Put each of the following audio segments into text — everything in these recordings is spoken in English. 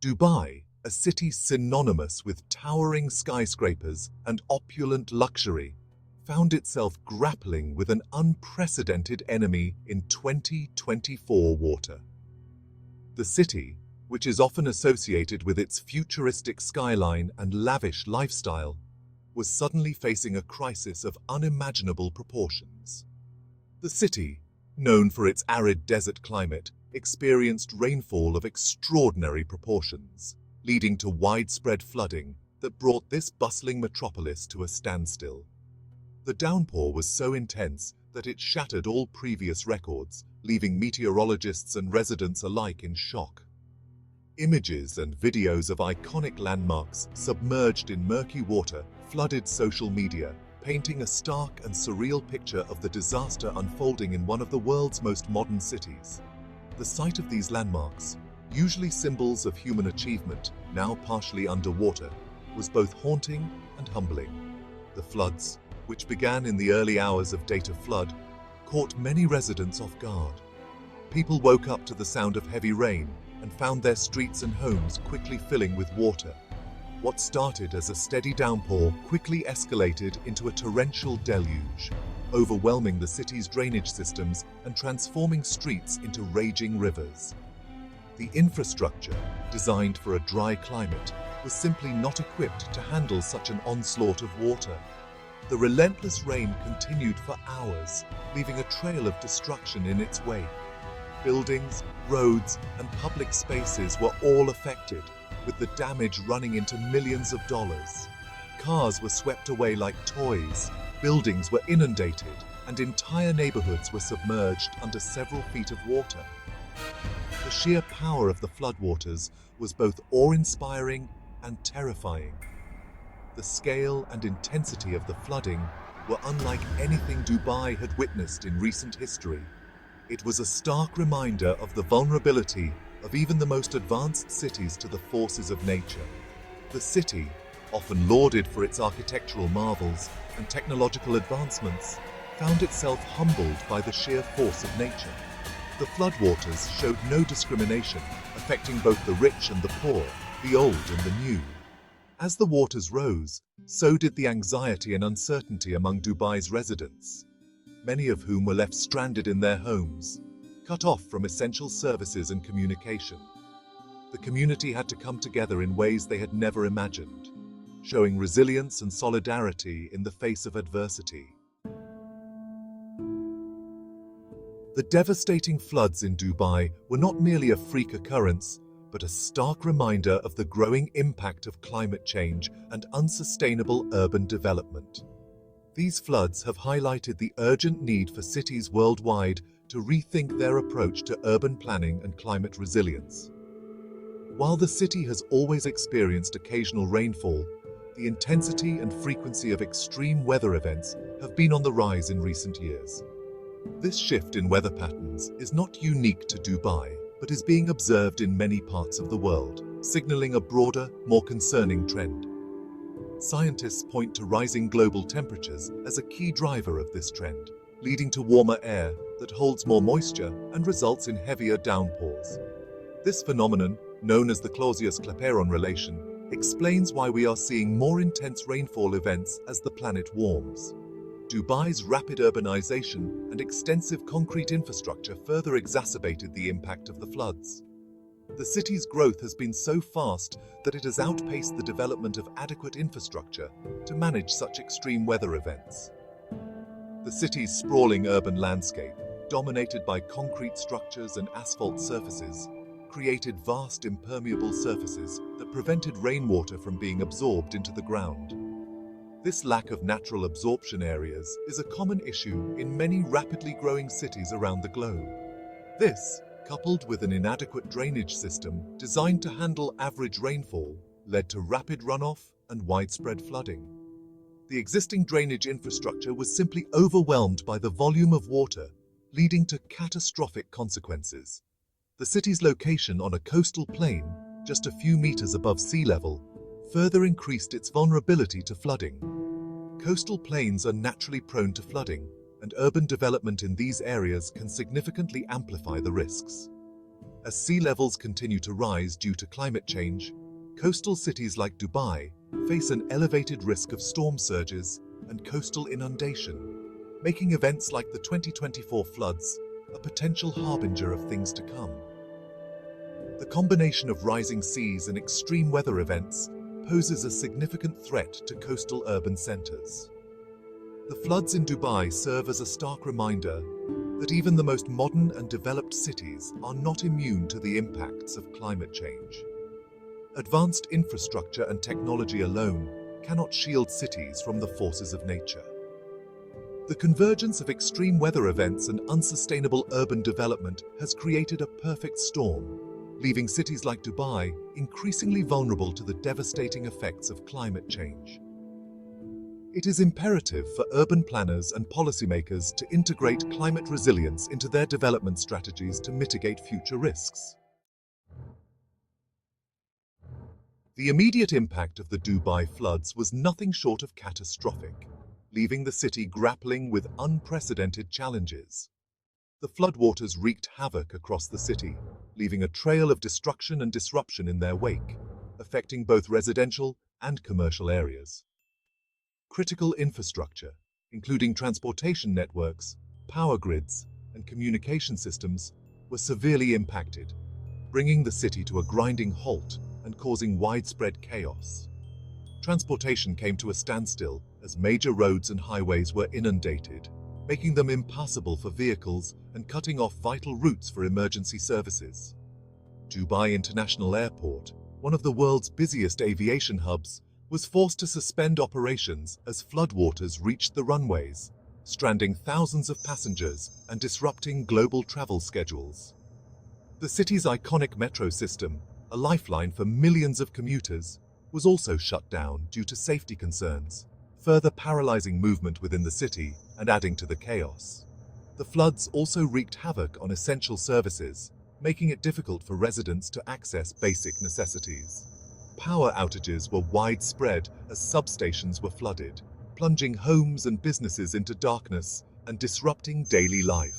Dubai, a city synonymous with towering skyscrapers and opulent luxury, found itself grappling with an unprecedented enemy in 2024 water. The city, which is often associated with its futuristic skyline and lavish lifestyle, was suddenly facing a crisis of unimaginable proportions. The city, known for its arid desert climate, experienced rainfall of extraordinary proportions, leading to widespread flooding that brought this bustling metropolis to a standstill. The downpour was so intense that it shattered all previous records, leaving meteorologists and residents alike in shock. Images and videos of iconic landmarks submerged in murky water flooded social media, painting a stark and surreal picture of the disaster unfolding in one of the world's most modern cities. The sight of these landmarks, usually symbols of human achievement, now partially underwater, was both haunting and humbling. The floods, which began in the early hours of date of flood, caught many residents off guard. People woke up to the sound of heavy rain and found their streets and homes quickly filling with water. What started as a steady downpour quickly escalated into a torrential deluge, overwhelming the city's drainage systems and transforming streets into raging rivers. The infrastructure, designed for a dry climate, was simply not equipped to handle such an onslaught of water. The relentless rain continued for hours, leaving a trail of destruction in its wake. Buildings, roads, and public spaces were all affected, with the damage running into millions of dollars. Cars were swept away like toys, buildings were inundated, and entire neighborhoods were submerged under several feet of water. The sheer power of the floodwaters was both awe-inspiring and terrifying. The scale and intensity of the flooding were unlike anything Dubai had witnessed in recent history. It was a stark reminder of the vulnerability of even the most advanced cities to the forces of nature. The city, often lauded for its architectural marvels and technological advancements, found itself humbled by the sheer force of nature. The floodwaters showed no discrimination, affecting both the rich and the poor, the old and the new. As the waters rose, so did the anxiety and uncertainty among Dubai's residents, many of whom were left stranded in their homes, cut off from essential services and communication. The community had to come together in ways they had never imagined, showing resilience and solidarity in the face of adversity. The devastating floods in Dubai were not merely a freak occurrence, but a stark reminder of the growing impact of climate change and unsustainable urban development. These floods have highlighted the urgent need for cities worldwide to rethink their approach to urban planning and climate resilience. While the city has always experienced occasional rainfall, the intensity and frequency of extreme weather events have been on the rise in recent years. This shift in weather patterns is not unique to Dubai, but is being observed in many parts of the world, signaling a broader, more concerning trend. Scientists point to rising global temperatures as a key driver of this trend, leading to warmer air that holds more moisture and results in heavier downpours. This phenomenon, known as the Clausius-Clapeyron relation, explains why we are seeing more intense rainfall events as the planet warms. Dubai's rapid urbanization and extensive concrete infrastructure further exacerbated the impact of the floods. The city's growth has been so fast that it has outpaced the development of adequate infrastructure to manage such extreme weather events. The city's sprawling urban landscape, dominated by concrete structures and asphalt surfaces, created vast impermeable surfaces that prevented rainwater from being absorbed into the ground. This lack of natural absorption areas is a common issue in many rapidly growing cities around the globe. This, coupled with an inadequate drainage system designed to handle average rainfall, led to rapid runoff and widespread flooding. The existing drainage infrastructure was simply overwhelmed by the volume of water, leading to catastrophic consequences. The city's location on a coastal plain, just a few meters above sea level, further increased its vulnerability to flooding. Coastal plains are naturally prone to flooding, and urban development in these areas can significantly amplify the risks. As sea levels continue to rise due to climate change, coastal cities like Dubai face an elevated risk of storm surges and coastal inundation, making events like the 2024 floods a potential harbinger of things to come. The combination of rising seas and extreme weather events poses a significant threat to coastal urban centers. The floods in Dubai serve as a stark reminder that even the most modern and developed cities are not immune to the impacts of climate change. Advanced infrastructure and technology alone cannot shield cities from the forces of nature. The convergence of extreme weather events and unsustainable urban development has created a perfect storm, leaving cities like Dubai increasingly vulnerable to the devastating effects of climate change. It is imperative for urban planners and policymakers to integrate climate resilience into their development strategies to mitigate future risks. The immediate impact of the Dubai floods was nothing short of catastrophic, leaving the city grappling with unprecedented challenges. The floodwaters wreaked havoc across the city, leaving a trail of destruction and disruption in their wake, affecting both residential and commercial areas. Critical infrastructure, including transportation networks, power grids, and communication systems, were severely impacted, bringing the city to a grinding halt and causing widespread chaos. Transportation came to a standstill as major roads and highways were inundated, making them impassable for vehicles and cutting off vital routes for emergency services. Dubai International Airport, one of the world's busiest aviation hubs, was forced to suspend operations as floodwaters reached the runways, stranding thousands of passengers and disrupting global travel schedules. The city's iconic metro system, a lifeline for millions of commuters, was also shut down due to safety concerns, further paralyzing movement within the city and adding to the chaos. The floods also wreaked havoc on essential services, making it difficult for residents to access basic necessities. Power outages were widespread as substations were flooded, plunging homes and businesses into darkness and disrupting daily life.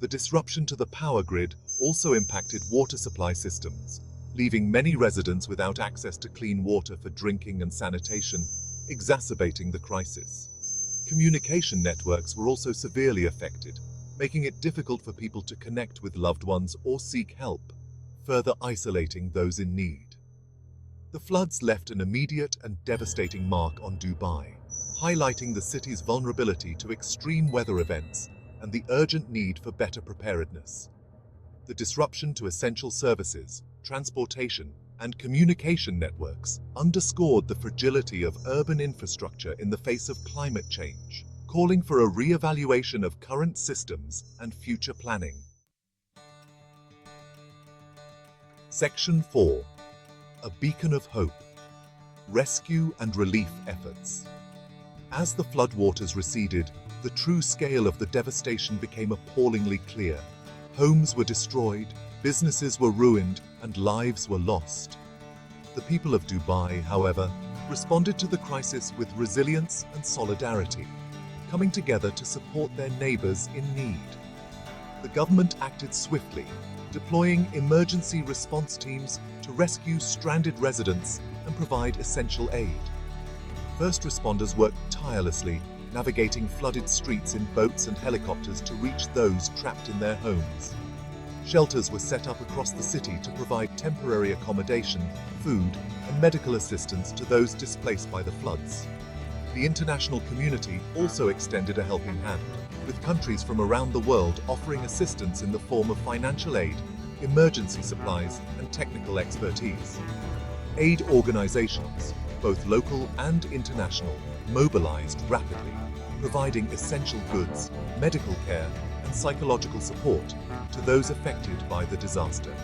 The disruption to the power grid also impacted water supply systems, leaving many residents without access to clean water for drinking and sanitation, exacerbating the crisis. Communication networks were also severely affected, making it difficult for people to connect with loved ones or seek help, further isolating those in need. The floods left an immediate and devastating mark on Dubai, highlighting the city's vulnerability to extreme weather events and the urgent need for better preparedness. The disruption to essential services, transportation, and communication networks underscored the fragility of urban infrastructure in the face of climate change, calling for a re-evaluation of current systems and future planning. Section 4. A beacon of hope. Rescue and relief efforts. As the floodwaters receded, the true scale of the devastation became appallingly clear. Homes were destroyed, businesses were ruined, and lives were lost. The people of Dubai, however, responded to the crisis with resilience and solidarity, coming together to support their neighbors in need. The government acted swiftly, deploying emergency response teams to rescue stranded residents and provide essential aid. First responders worked tirelessly, navigating flooded streets in boats and helicopters to reach those trapped in their homes. Shelters were set up across the city to provide temporary accommodation, food, and medical assistance to those displaced by the floods. The international community also extended a helping hand, with countries from around the world offering assistance in the form of financial aid, emergency supplies, and technical expertise. Aid organizations, both local and international, mobilized rapidly, providing essential goods, medical care, and psychological support to those affected by the disaster.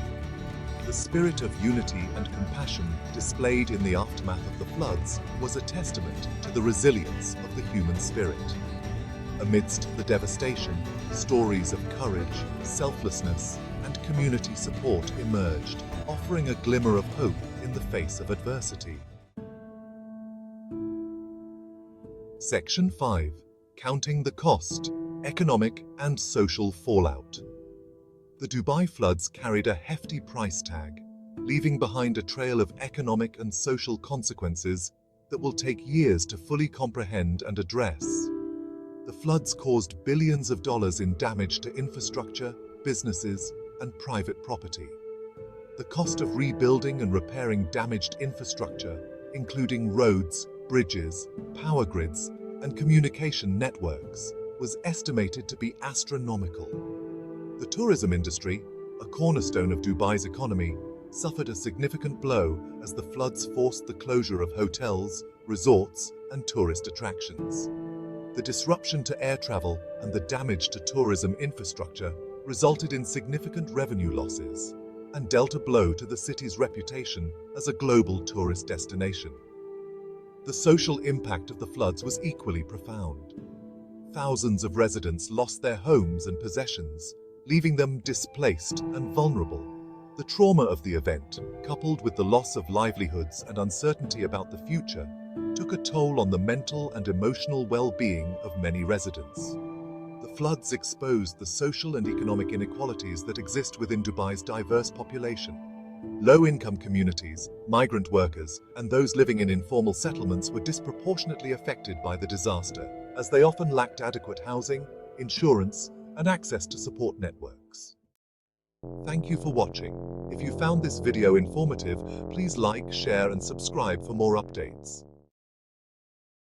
The spirit of unity and compassion displayed in the aftermath of the floods was a testament to the resilience of the human spirit. Amidst the devastation, stories of courage, selflessness, and community support emerged, offering a glimmer of hope in the face of adversity. Section 5. Counting the cost, economic and social fallout. The Dubai floods carried a hefty price tag, leaving behind a trail of economic and social consequences that will take years to fully comprehend and address. The floods caused billions of dollars in damage to infrastructure, businesses, and private property. The cost of rebuilding and repairing damaged infrastructure, including roads, bridges, power grids, and communication networks, was estimated to be astronomical. The tourism industry, a cornerstone of Dubai's economy, suffered a significant blow as the floods forced the closure of hotels, resorts, and tourist attractions. The disruption to air travel and the damage to tourism infrastructure resulted in significant revenue losses and dealt a blow to the city's reputation as a global tourist destination. The social impact of the floods was equally profound. Thousands of residents lost their homes and possessions, leaving them displaced and vulnerable. The trauma of the event, coupled with the loss of livelihoods and uncertainty about the future, took a toll on the mental and emotional well-being of many residents. The floods exposed the social and economic inequalities that exist within Dubai's diverse population. Low-income communities, migrant workers, and those living in informal settlements were disproportionately affected by the disaster, as they often lacked adequate housing, insurance, and access to support networks. Thank you for watching. If you found this video informative, please like, share, and subscribe for more updates.